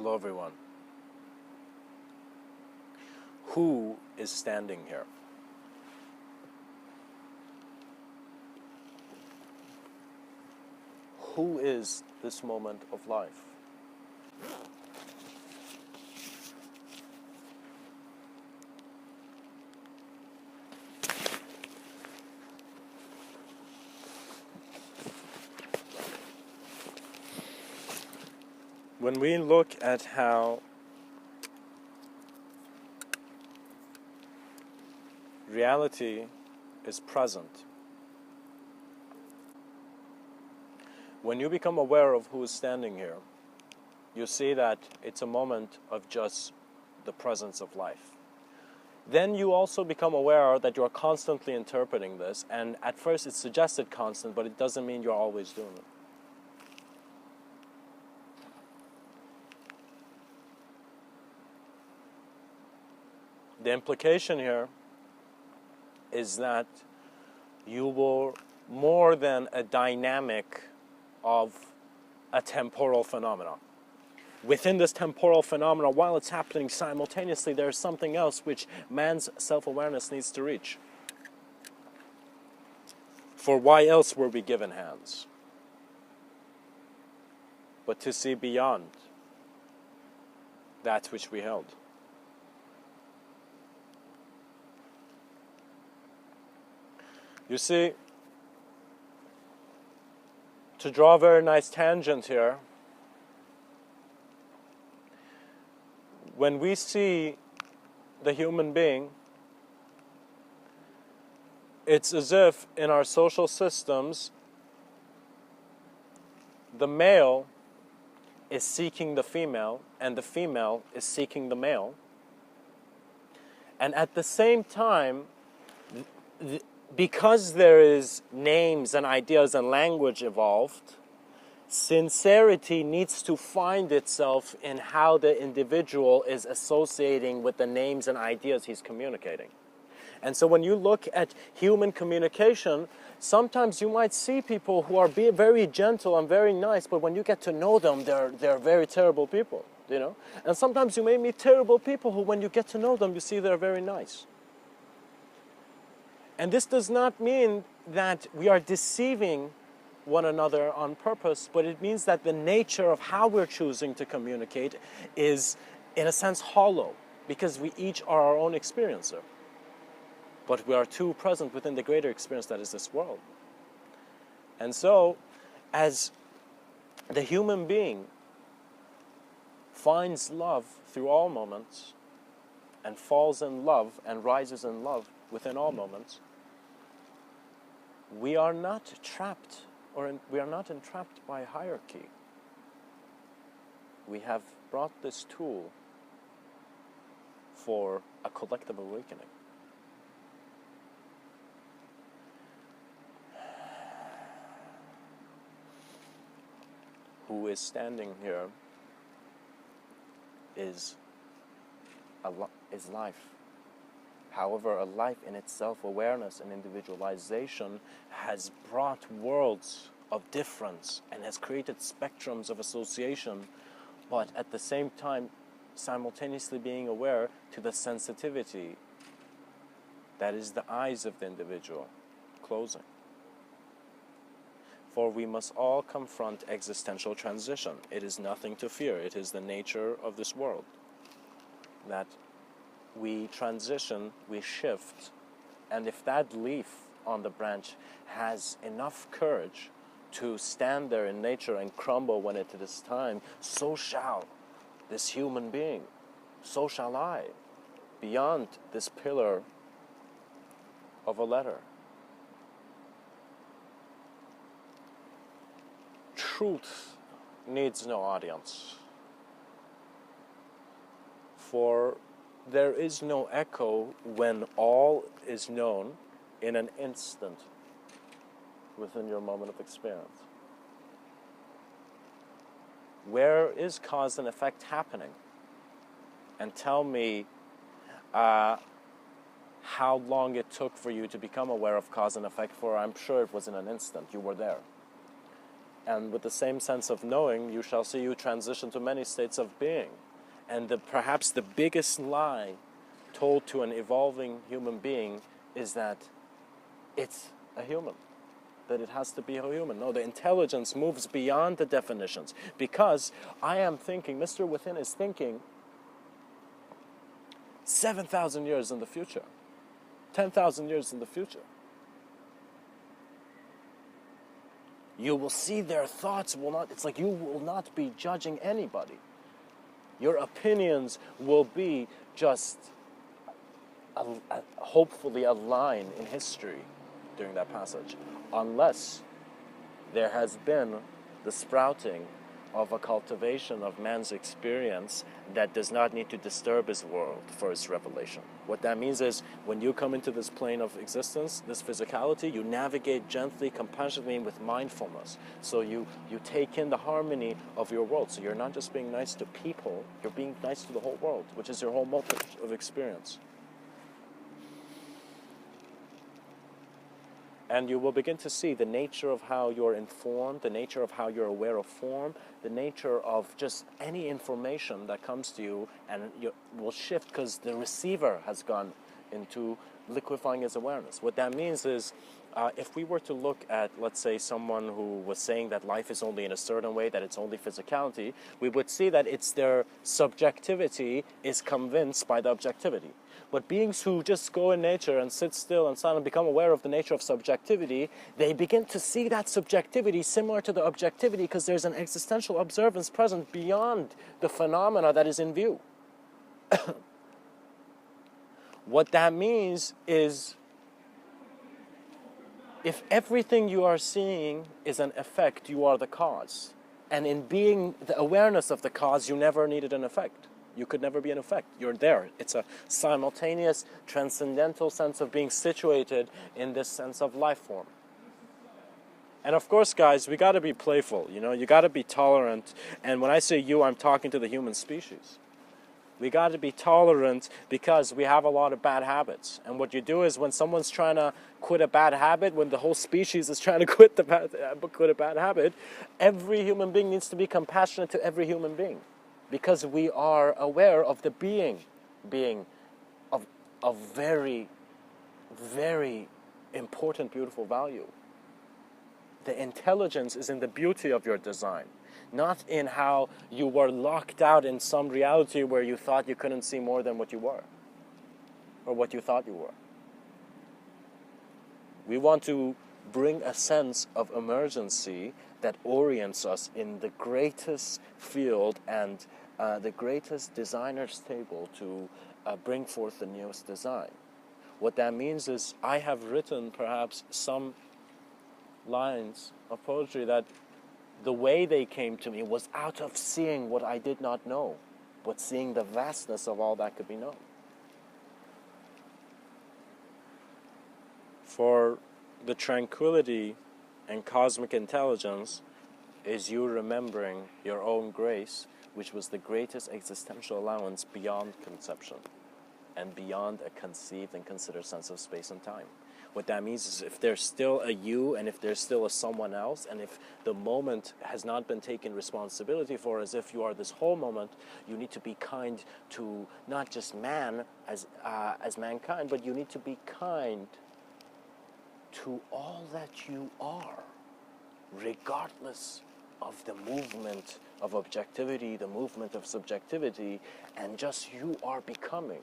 Hello everyone. Who is standing here? Who is this moment of life? When we look at how reality is present, when you become aware of who is standing here, you see that it's a moment of just the presence of life. Then you also become aware that you are constantly interpreting this, and at first it's suggested constant, but it doesn't mean you're always doing it. The implication here is that you were more than a dynamic of a temporal phenomenon. Within this temporal phenomenon, while it's happening simultaneously, there's something else which man's self-awareness needs to reach. For why else were we given hands? But to see beyond that which we held. You see, to draw a very nice tangent here, when we see the human being, it's as if in our social systems, the male is seeking the female, and the female is seeking the male. And at the same time, because there is names and ideas and language evolved, sincerity needs to find itself in how the individual is associating with the names and ideas he's communicating. And so when you look at human communication, sometimes you might see people who are very gentle and very nice, but when you get to know them, they're very terrible people, you know? And sometimes you may meet terrible people who, when you get to know them, you see they're very nice. And this does not mean that we are deceiving one another on purpose, but it means that the nature of how we're choosing to communicate is, in a sense, hollow, because we each are our own experiencer. But we are two present within the greater experience that is this world. And so, as the human being finds love through all moments, and falls in love and rises in love within all moments, we are not trapped, we are not entrapped by hierarchy. We have brought this tool for a collective awakening. Who is standing here is life. However, a life in its self-awareness and individualization has brought worlds of difference and has created spectrums of association, but at the same time, simultaneously being aware to the sensitivity that is the eyes of the individual closing. For we must all confront existential transition. It is nothing to fear. It is the nature of this world. That we transition, we shift, and if that leaf on the branch has enough courage to stand there in nature and crumble when it is time, so shall this human being, so shall I, beyond this pillar of a letter. Truth needs no audience, for there is no echo when all is known in an instant within your moment of experience. Where is cause and effect happening? And tell me how long it took for you to become aware of cause and effect, for I'm sure it was in an instant. You were there. And with the same sense of knowing, you shall see you transition to many states of being. And perhaps the biggest lie told to an evolving human being is that it's a human, that it has to be a human. No, the intelligence moves beyond the definitions, because I am thinking, Mr. Within is thinking 7,000 years in the future, 10,000 years in the future. You will see their thoughts will not, it's like you will not be judging anybody. Your opinions will be just hopefully a line in history during that passage, unless there has been the sprouting of a cultivation of man's experience that does not need to disturb his world for its revelation. What that means is, when you come into this plane of existence, this physicality, you navigate gently, compassionately, with mindfulness. So you take in the harmony of your world. So you're not just being nice to people, you're being nice to the whole world, which is your whole motive of experience. And you will begin to see the nature of how you're informed, the nature of how you're aware of form, the nature of just any information that comes to you, and you will shift because the receiver has gone into liquefying his awareness. What that means is, if we were to look at, let's say, someone who was saying that life is only in a certain way, that it's only physicality, we would see that it's their subjectivity is convinced by the objectivity. But beings who just go in nature and sit still and silent, become aware of the nature of subjectivity, they begin to see that subjectivity similar to the objectivity, because there's an existential observance present beyond the phenomena that is in view. What that means is, if everything you are seeing is an effect, you are the cause. And in being the awareness of the cause, you never needed an effect. You could never be an effect. You're there. It's a simultaneous, transcendental sense of being situated in this sense of life form. And of course, guys, we got to be playful. You got to be tolerant. And when I say you, I'm talking to the human species. We got to be tolerant because we have a lot of bad habits. And what you do is, when someone's trying to quit a bad habit, when the whole species is trying to quit a bad habit, every human being needs to be compassionate to every human being. Because we are aware of the being of very, very important, beautiful value. The intelligence is in the beauty of your design, not in how you were locked out in some reality where you thought you couldn't see more than what you were, or what you thought you were. We want to bring a sense of emergency that orients us in the greatest field and the greatest designer's table to bring forth the newest design. What that means is, I have written perhaps some lines of poetry that the way they came to me was out of seeing what I did not know, but seeing the vastness of all that could be known. For the tranquility and cosmic intelligence is you remembering your own grace, which was the greatest existential allowance beyond conception and beyond a conceived and considered sense of space and time. What that means is, if there's still a you, and if there's still a someone else, and if the moment has not been taken responsibility for, as if you are this whole moment, you need to be kind to not just man as mankind, but you need to be kind to all that you are, regardless of the movement of objectivity, the movement of subjectivity, and just you are becoming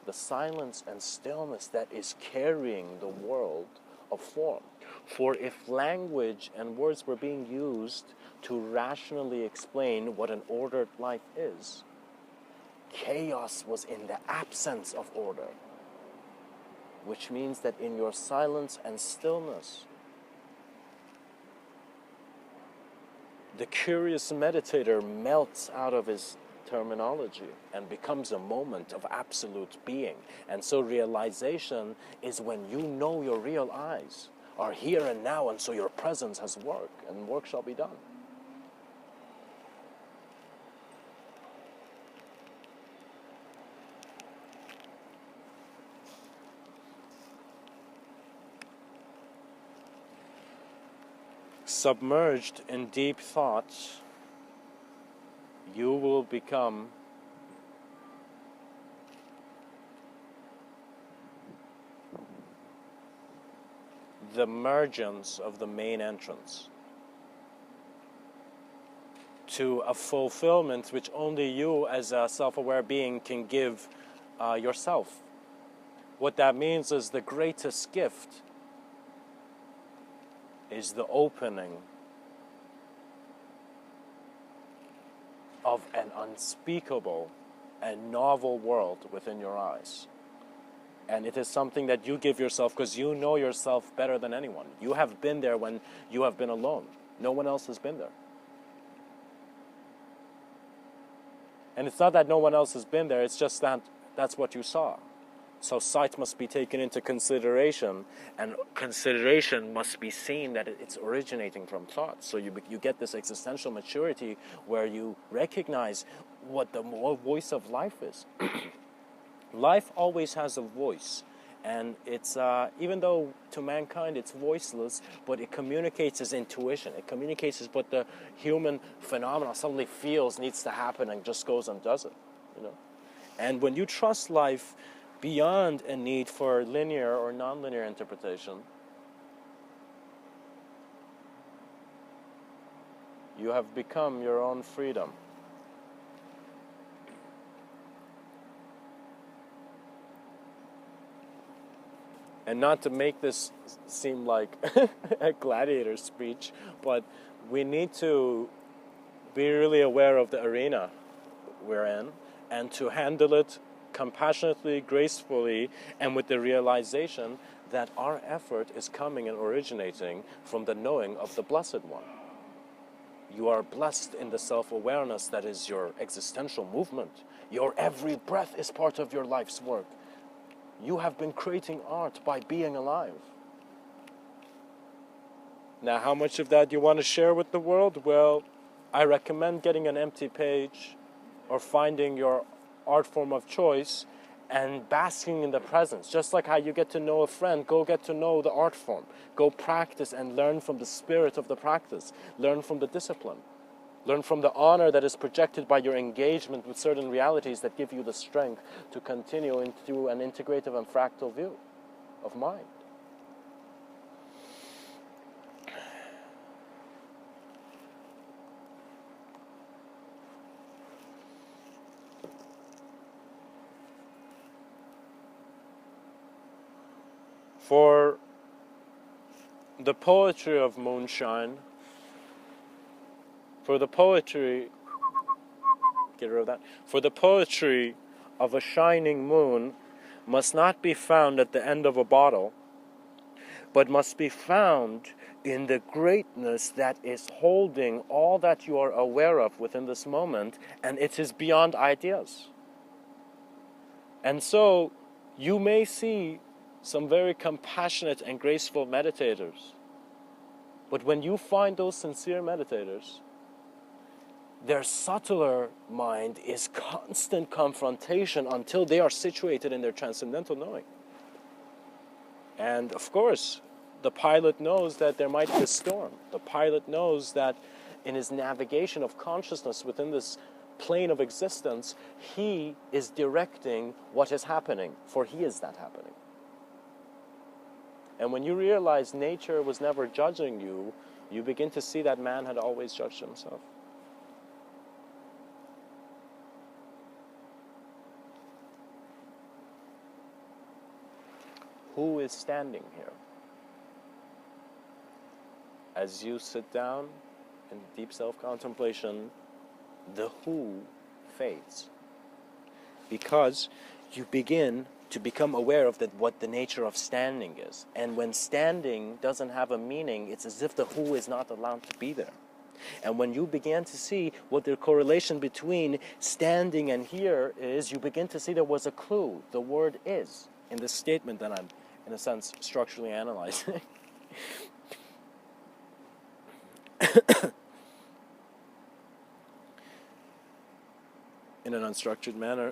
the silence and stillness that is carrying the world of form. For if language and words were being used to rationally explain what an ordered life is, chaos was in the absence of order, which means that in your silence and stillness, the curious meditator melts out of his terminology and becomes a moment of absolute being. And so realization is when you know your real eyes are here and now, and so your presence has work, and work shall be done. submerged in deep thoughts, you will become the emergence of the main entrance to a fulfillment which only you as a self-aware being can give yourself. What that means is the greatest gift is the opening of an unspeakable and novel world within your eyes. And it is something that you give yourself because you know yourself better than anyone. You have been there when you have been alone. No one else has been there. And it's not that no one else has been there, it's just that that's what you saw. So sight must be taken into consideration, and consideration must be seen that it's originating from thought. So you get this existential maturity where you recognize what the voice of life is. Life always has a voice, and it's even though to mankind it's voiceless, but it communicates as intuition. It communicates as what the human phenomenon suddenly feels needs to happen and just goes and does it, you know. And when you trust life beyond a need for linear or nonlinear interpretation, you have become your own freedom. And not to make this seem like a gladiator speech, but we need to be really aware of the arena we're in and to handle it compassionately, gracefully, and with the realization that our effort is coming and originating from the knowing of the Blessed One. You are blessed in the self-awareness that is your existential movement. Your every breath is part of your life's work. You have been creating art by being alive. Now, how much of that you want to share with the world? Well, I recommend getting an empty page or finding your art form of choice and basking in the presence. Just like how you get to know a friend, go get to know the art form. Go practice and learn from the spirit of the practice. Learn from the discipline. Learn from the honor that is projected by your engagement with certain realities that give you the strength to continue into an integrative and fractal view of mind. For the poetry of moonshine, for the poetry of a shining moon must not be found at the end of a bottle, but must be found in the greatness that is holding all that you are aware of within this moment, and it is beyond ideas. And so you may see some very compassionate and graceful meditators, but when you find those sincere meditators, their subtler mind is constant confrontation until they are situated in their transcendental knowing. And of course, the pilot knows that there might be a storm. The pilot knows that in his navigation of consciousness within this plane of existence, he is directing what is happening, for he is that happening. And when you realize nature was never judging you, you begin to see that man had always judged himself. Who is standing here? As you sit down in deep self-contemplation, the who fades. Because you begin to become aware of what the nature of standing is. And when standing doesn't have a meaning, it's as if the who is not allowed to be there. And when you begin to see what the correlation between standing and here is, you begin to see there was a clue. The word is in this statement that I'm, in a sense, structurally analyzing. In an unstructured manner.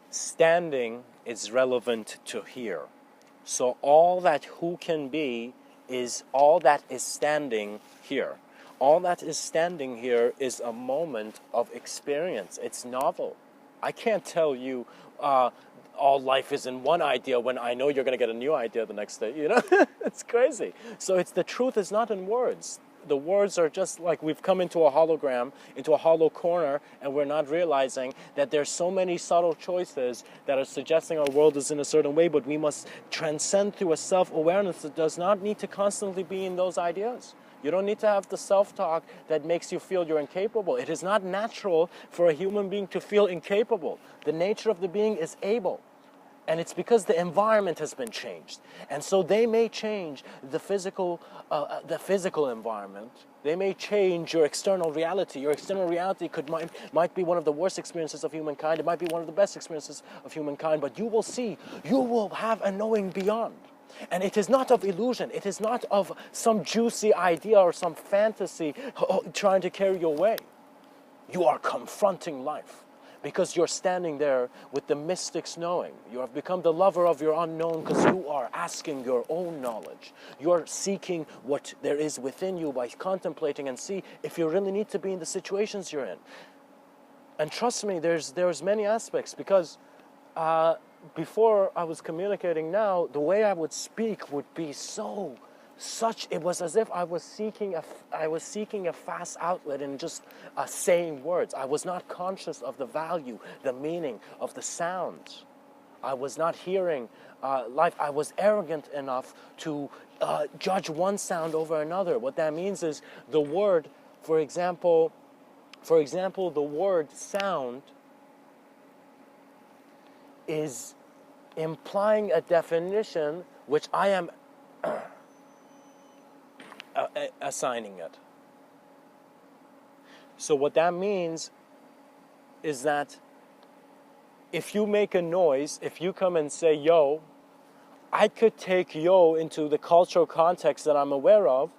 Standing is relevant to here. So all that who can be is all that is standing here. All that is standing here is a moment of experience. It's novel. I can't tell you all life is in one idea when I know you're going to get a new idea the next day. You know, it's crazy. So the truth is not in words. The words are just like we've come into a hologram, into a hollow corner, and we're not realizing that there's so many subtle choices that are suggesting our world is in a certain way, but we must transcend through a self-awareness that does not need to constantly be in those ideas. You don't need to have the self-talk that makes you feel you're incapable. It is not natural for a human being to feel incapable. The nature of the being is able. And it's because the environment has been changed. And so they may change the physical environment. They may change your external reality. Your external reality might be one of the worst experiences of humankind. It might be one of the best experiences of humankind. But you will see, you will have a knowing beyond. And it is not of illusion. It is not of some juicy idea or some fantasy trying to carry you away. You are confronting life. Because you're standing there with the mystic's knowing. You have become the lover of your unknown because you are asking your own knowledge. You're seeking what there is within you by contemplating and see if you really need to be in the situations you're in. And trust me, there's many aspects because before I was communicating now, the way I would speak would be it was as if I was seeking a fast outlet in just saying words. I was not conscious of the value, the meaning of the sounds. I was not hearing life. I was arrogant enough to judge one sound over another. What that means is the word, for example, the word sound is implying a definition which I am assigning it. So what that means is that if you make a noise, if you come and say yo, I could take yo into the cultural context that I'm aware of,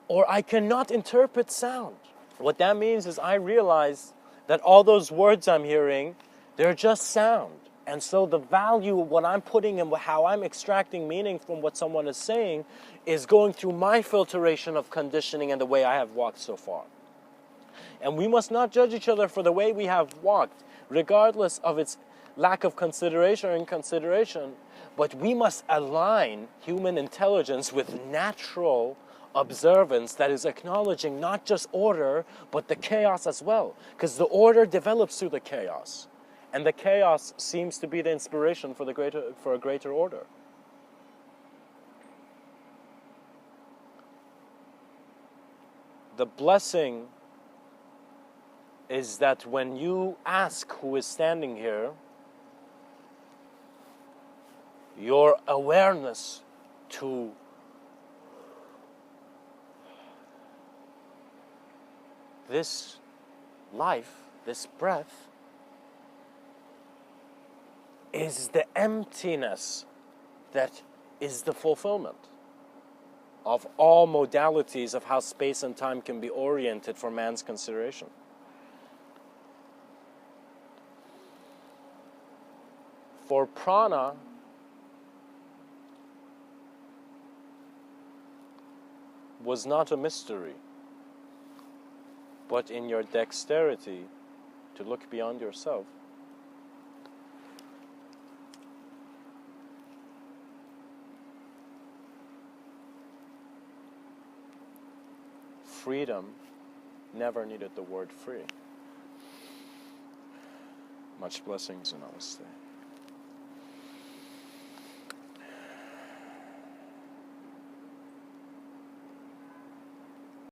or I cannot interpret sound. What that means is I realize that all those words I'm hearing, they're just sound. And so the value, what I'm putting in, how I'm extracting meaning from what someone is saying is going through my filtration of conditioning and the way I have walked so far. And we must not judge each other for the way we have walked, regardless of its lack of consideration or inconsideration, but we must align human intelligence with natural observance that is acknowledging not just order, but the chaos as well. Because the order develops through the chaos. And the chaos seems to be the inspiration for a greater order. The blessing is that when you ask who is standing here, your awareness to this life, this breath, is the emptiness that is the fulfillment of all modalities of how space and time can be oriented for man's consideration. For prana, was not a mystery, but in your dexterity to look beyond yourself. Freedom never needed the word free. Much blessings and namaste.